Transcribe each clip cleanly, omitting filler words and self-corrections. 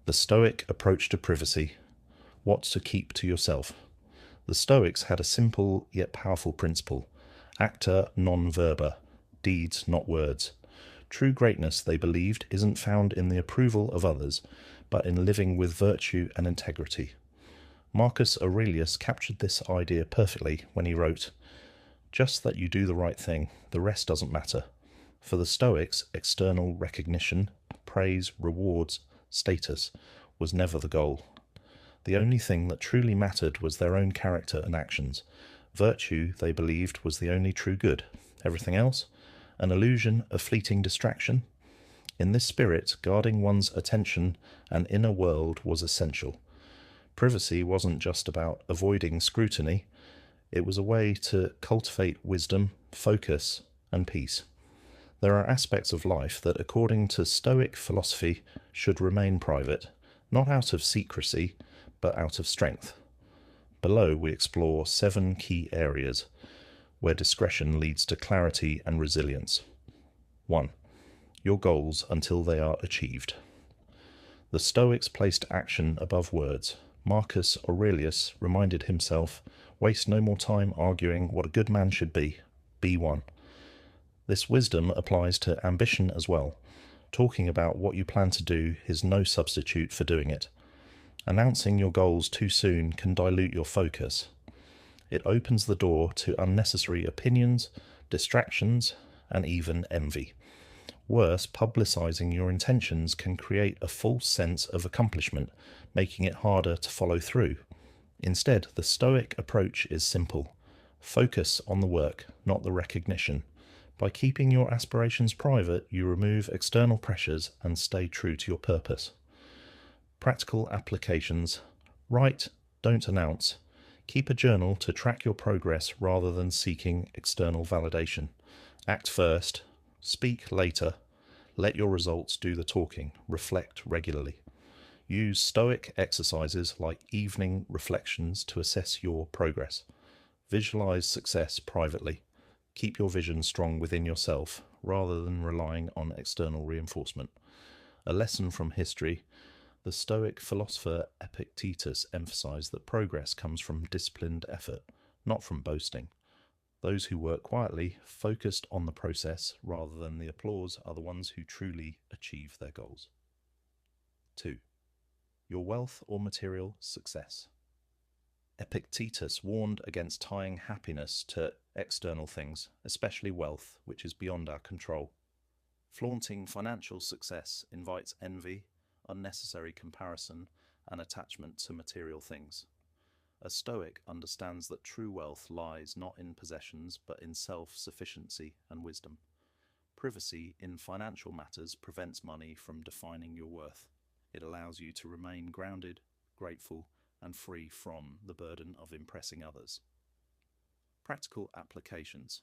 The Stoic approach to privacy. What to keep to yourself. The Stoics had a simple yet powerful principle. Acta non verba. Deeds, not words. True greatness, they believed, isn't found in the approval of others, but in living with virtue and integrity. Marcus Aurelius captured this idea perfectly when he wrote, "Just that you do the right thing, the rest doesn't matter." For the Stoics, external recognition, praise, rewards, status was never the goal. The only thing that truly mattered was their own character and actions. Virtue, they believed, was the only true good. Everything else, an illusion, a fleeting distraction. In this spirit, guarding one's attention and inner world was essential. Privacy wasn't just about avoiding scrutiny, it was a way to cultivate wisdom, focus, and peace. There are aspects of life that, according to Stoic philosophy, should remain private, not out of secrecy, but out of strength. Below, we explore 7 key areas where discretion leads to clarity and resilience. 1. Your goals until they are achieved. The Stoics placed action above words. Marcus Aurelius reminded himself, waste no more time arguing what a good man should be. Be one. This wisdom applies to ambition as well. Talking about what you plan to do is no substitute for doing it. Announcing your goals too soon can dilute your focus. It opens the door to unnecessary opinions, distractions, and even envy. Worse, publicizing your intentions can create a false sense of accomplishment, making it harder to follow through. Instead, the Stoic approach is simple. Focus on the work, not the recognition. By keeping your aspirations private, you remove external pressures and stay true to your purpose. Practical applications. Write, don't announce. Keep a journal to track your progress rather than seeking external validation. Act first. Speak later. Let your results do the talking. Reflect regularly. Use Stoic exercises like evening reflections to assess your progress. Visualize success privately. Keep your vision strong within yourself rather than relying on external reinforcement. A lesson from history. The Stoic philosopher Epictetus emphasized that progress comes from disciplined effort, not from boasting. Those who work quietly, focused on the process rather than the applause, are the ones who truly achieve their goals. 2. Your wealth or material success. Epictetus warned against tying happiness to external things, especially wealth, which is beyond our control. Flaunting financial success invites envy, unnecessary comparison, and attachment to material things. A Stoic understands that true wealth lies not in possessions but in self-sufficiency and wisdom. Privacy in financial matters prevents money from defining your worth. It allows you to remain grounded, grateful, and free from the burden of impressing others. Practical applications.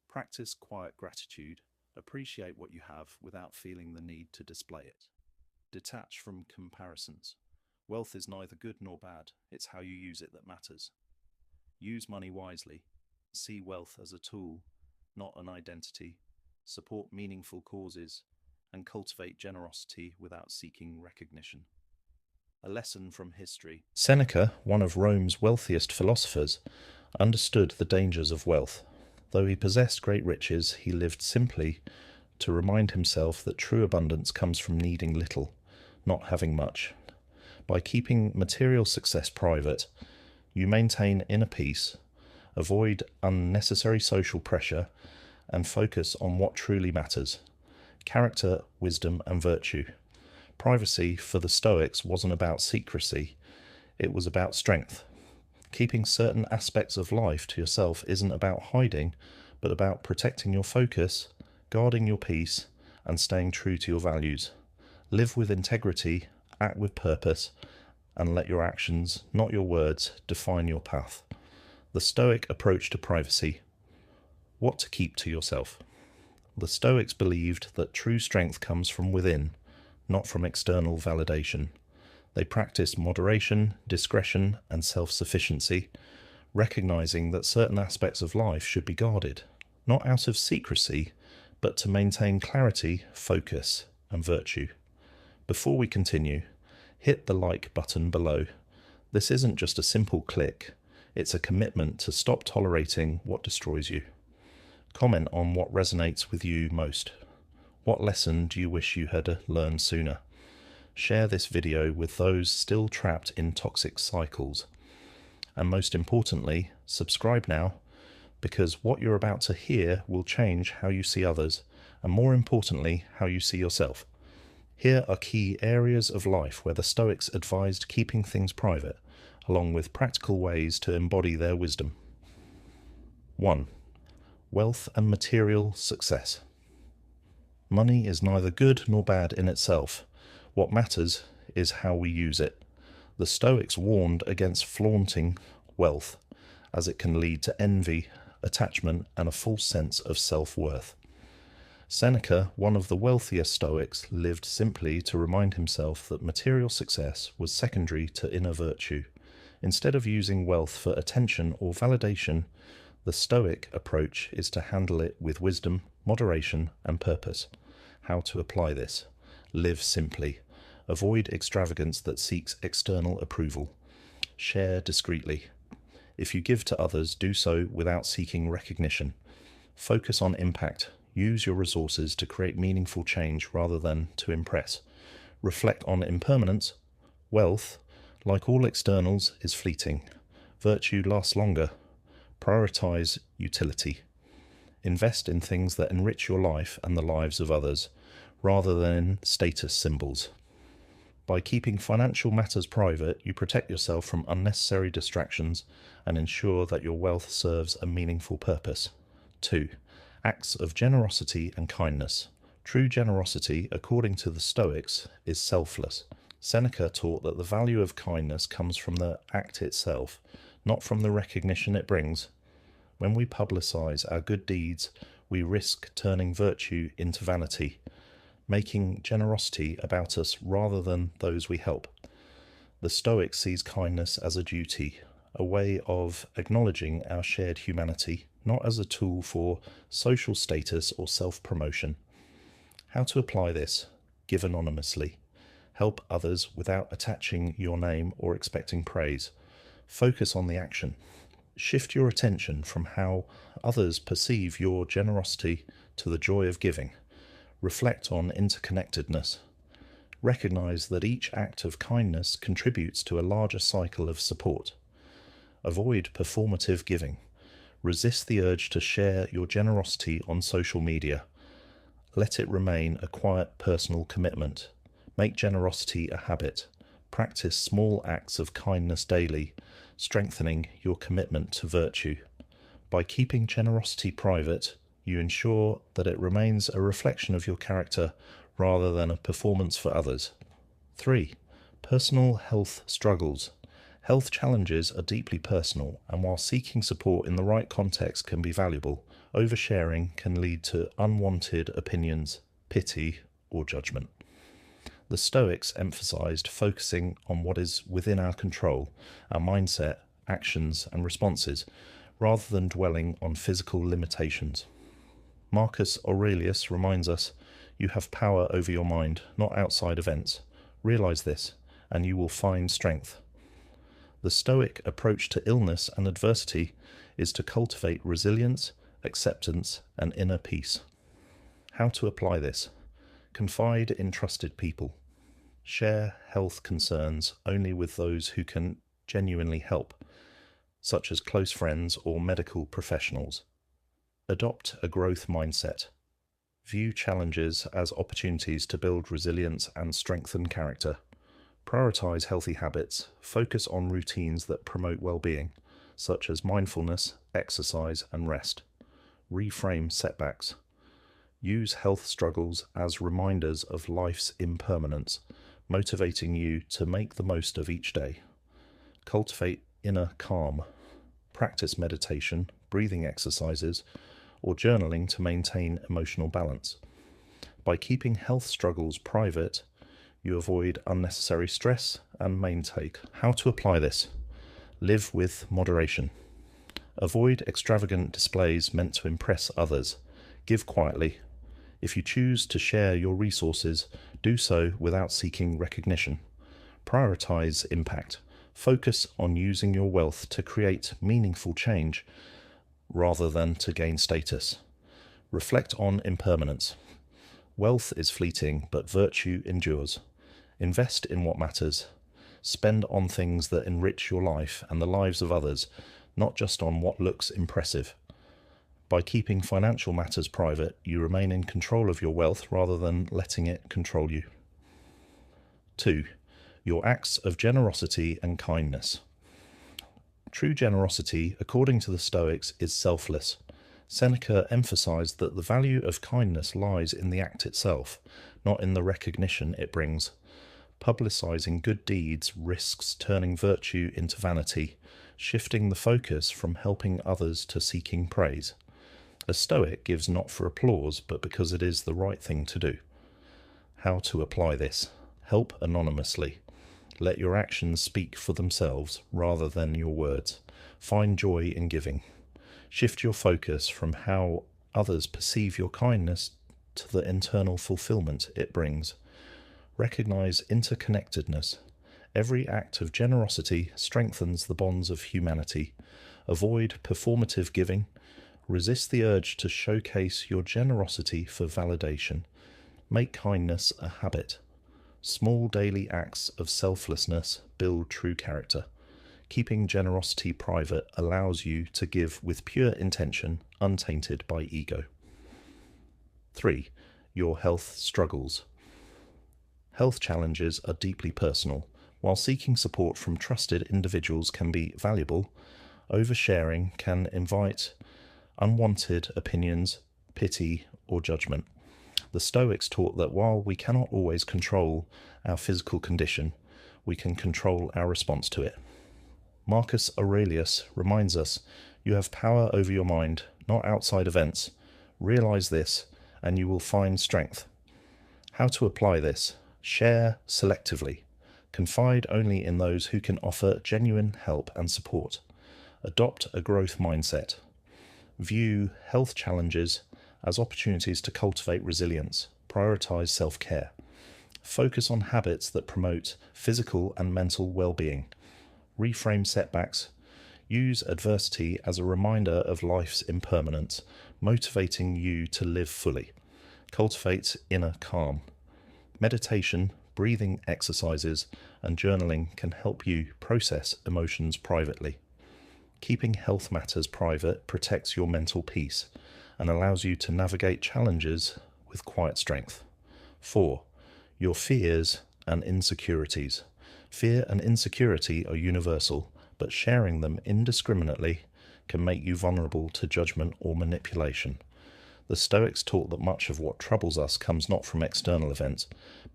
Practice quiet gratitude. Appreciate what you have without feeling the need to display it. Detach from comparisons. Wealth is neither good nor bad, it's how you use it that matters. Use money wisely. See wealth as a tool, not an identity. Support meaningful causes, and cultivate generosity without seeking recognition. A lesson from history. Seneca, one of Rome's wealthiest philosophers, understood the dangers of wealth. Though he possessed great riches, he lived simply to remind himself that true abundance comes from needing little, not having much. By keeping material success private, you maintain inner peace, avoid unnecessary social pressure, and focus on what truly matters: character, wisdom, and virtue. Privacy for the Stoics wasn't about secrecy, it was about strength. Keeping certain aspects of life to yourself isn't about hiding, but about protecting your focus, guarding your peace, and staying true to your values. Live with integrity, act with purpose, and let your actions, not your words, define your path. The Stoic approach to privacy. What to keep to yourself. The Stoics believed that true strength comes from within, not from external validation. They practiced moderation, discretion, and self-sufficiency, recognizing that certain aspects of life should be guarded, not out of secrecy, but to maintain clarity, focus, and virtue. Before we continue, hit the like button below. This isn't just a simple click, it's a commitment to stop tolerating what destroys you. Comment on what resonates with you most. What lesson do you wish you had learned sooner? Share this video with those still trapped in toxic cycles. And most importantly, subscribe now, because what you're about to hear will change how you see others, and more importantly, how you see yourself. Here are key areas of life where the Stoics advised keeping things private, along with practical ways to embody their wisdom. 1. Wealth and material success. Money is neither good nor bad in itself. What matters is how we use it. The Stoics warned against flaunting wealth, as it can lead to envy, attachment, and a false sense of self-worth. Seneca, one of the wealthier Stoics, lived simply to remind himself that material success was secondary to inner virtue. Instead of using wealth for attention or validation, the Stoic approach is to handle it with wisdom, moderation, and purpose. How to apply this? Live simply. Avoid extravagance that seeks external approval. Share discreetly. If you give to others, do so without seeking recognition. Focus on impact. Use your resources to create meaningful change rather than to impress. Reflect on impermanence. Wealth, like all externals, is fleeting. Virtue lasts longer. Prioritize utility. Invest in things that enrich your life and the lives of others, rather than in status symbols. By keeping financial matters private, you protect yourself from unnecessary distractions and ensure that your wealth serves a meaningful purpose. 2. Acts of generosity and kindness. True generosity, according to the Stoics, is selfless. Seneca taught that the value of kindness comes from the act itself, not from the recognition it brings. When we publicize our good deeds, we risk turning virtue into vanity, making generosity about us rather than those we help. The Stoic sees kindness as a duty, a way of acknowledging our shared humanity, not as a tool for social status or self-promotion. How to apply this? Give anonymously. Help others without attaching your name or expecting praise. Focus on the action. Shift your attention from how others perceive your generosity to the joy of giving. Reflect on interconnectedness. Recognize that each act of kindness contributes to a larger cycle of support. Avoid performative giving. Resist the urge to share your generosity on social media. Let it remain a quiet personal commitment. Make generosity a habit. Practice small acts of kindness daily, strengthening your commitment to virtue. By keeping generosity private, you ensure that it remains a reflection of your character rather than a performance for others. 3. Personal health struggles. Health challenges are deeply personal, and while seeking support in the right context can be valuable, oversharing can lead to unwanted opinions, pity, or judgment. The Stoics emphasized focusing on what is within our control, our mindset, actions, and responses, rather than dwelling on physical limitations. Marcus Aurelius reminds us, you have power over your mind, not outside events. Realize this, and you will find strength. The Stoic approach to illness and adversity is to cultivate resilience, acceptance, and inner peace. How to apply this? Confide in trusted people. Share health concerns only with those who can genuinely help, such as close friends or medical professionals. Adopt a growth mindset. View challenges as opportunities to build resilience and strengthen character. Prioritize healthy habits. Focus on routines that promote well-being, such as mindfulness, exercise, and rest. Reframe setbacks. Use health struggles as reminders of life's impermanence, motivating you to make the most of each day. Cultivate inner calm. Practice meditation, breathing exercises, or journaling to maintain emotional balance. By keeping health struggles private, you avoid unnecessary stress and maintain. How to apply this? Live with moderation. Avoid extravagant displays meant to impress others. Give quietly. If you choose to share your resources, do so without seeking recognition. Prioritize impact. Focus on using your wealth to create meaningful change rather than to gain status. Reflect on impermanence. Wealth is fleeting, but virtue endures. Invest in what matters. Spend on things that enrich your life and the lives of others, not just on what looks impressive. By keeping financial matters private, you remain in control of your wealth rather than letting it control you. 2. Your acts of generosity and kindness. True generosity, according to the Stoics, is selfless. Seneca emphasized that the value of kindness lies in the act itself, not in the recognition it brings. Publicizing good deeds risks turning virtue into vanity, shifting the focus from helping others to seeking praise. A Stoic gives not for applause, but because it is the right thing to do. How to apply this? Help anonymously. Let your actions speak for themselves rather than your words. Find joy in giving. Shift your focus from how others perceive your kindness to the internal fulfillment it brings. Recognize interconnectedness. Every act of generosity strengthens the bonds of humanity. Avoid performative giving. Resist the urge to showcase your generosity for validation. Make kindness a habit. Small daily acts of selflessness build true character. Keeping generosity private allows you to give with pure intention, untainted by ego. 3. Your health struggles. Health challenges are deeply personal. While seeking support from trusted individuals can be valuable, oversharing can invite unwanted opinions, pity, or judgment. The Stoics taught that while we cannot always control our physical condition, we can control our response to it. Marcus Aurelius reminds us, you have power over your mind, not outside events. Realize this, and you will find strength. How to apply this? Share selectively. Confide only in those who can offer genuine help and support. Adopt a growth mindset. View health challenges as opportunities to cultivate resilience. Prioritize self-care. Focus on habits that promote physical and mental well-being. Reframe setbacks. Use adversity as a reminder of life's impermanence, motivating you to live fully. Cultivate inner calm. Meditation, breathing exercises, and journaling can help you process emotions privately. Keeping health matters private protects your mental peace and allows you to navigate challenges with quiet strength. 4. Your fears and insecurities. Fear and insecurity are universal, but sharing them indiscriminately can make you vulnerable to judgment or manipulation. The Stoics taught that much of what troubles us comes not from external events,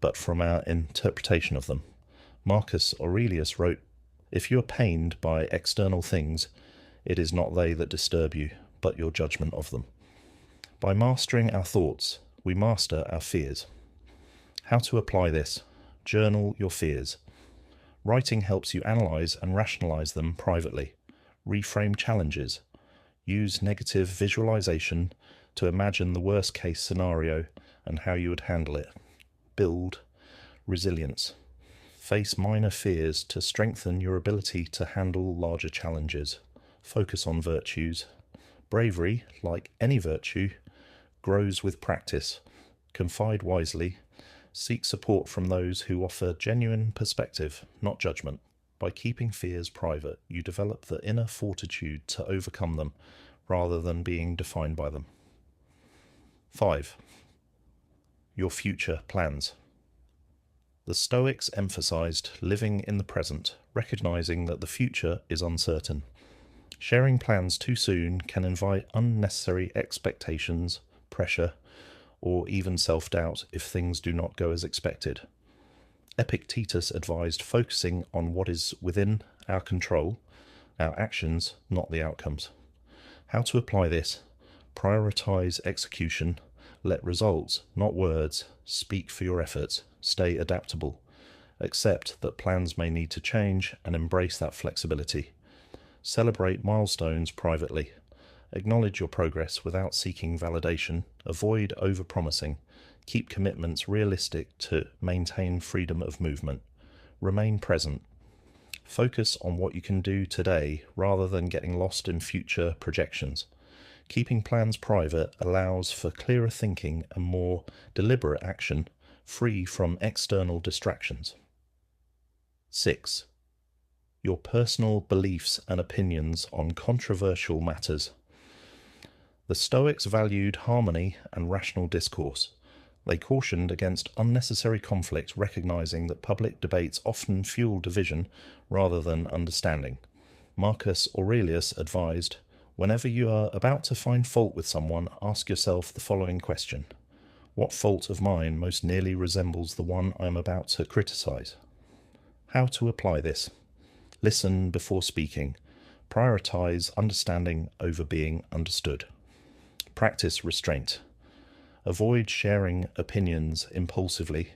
but from our interpretation of them. Marcus Aurelius wrote, "If you are pained by external things, it is not they that disturb you, but your judgment of them." By mastering our thoughts, we master our fears. How to apply this? Journal your fears. Writing helps you analyze and rationalize them privately. Reframe challenges. Use negative visualization to imagine the worst case scenario and how you would handle it. Build resilience. Face minor fears to strengthen your ability to handle larger challenges. Focus on virtues. Bravery, like any virtue, grows with practice. Confide wisely. Seek support from those who offer genuine perspective, not judgment. By keeping fears private, you develop the inner fortitude to overcome them, rather than being defined by them. 5. Your future plans. The Stoics emphasized living in the present, recognizing that the future is uncertain. Sharing plans too soon can invite unnecessary expectations, pressure, or even self-doubt if things do not go as expected. Epictetus advised focusing on what is within our control, our actions, not the outcomes. How to apply this? Prioritize execution. Let results, not words, speak for your efforts. Stay adaptable. Accept that plans may need to change and embrace that flexibility. Celebrate milestones privately. Acknowledge your progress without seeking validation. Avoid overpromising. Keep commitments realistic to maintain freedom of movement. Remain present. Focus on what you can do today rather than getting lost in future projections. Keeping plans private allows for clearer thinking and more deliberate action, free from external distractions. 6. Your personal beliefs and opinions on controversial matters. The Stoics valued harmony and rational discourse. They cautioned against unnecessary conflict, recognizing that public debates often fuel division rather than understanding. Marcus Aurelius advised, "Whenever you are about to find fault with someone, ask yourself the following question: what fault of mine most nearly resembles the one I am about to criticize?" How to apply this? Listen before speaking. Prioritize understanding over being understood. Practice restraint. Avoid sharing opinions impulsively.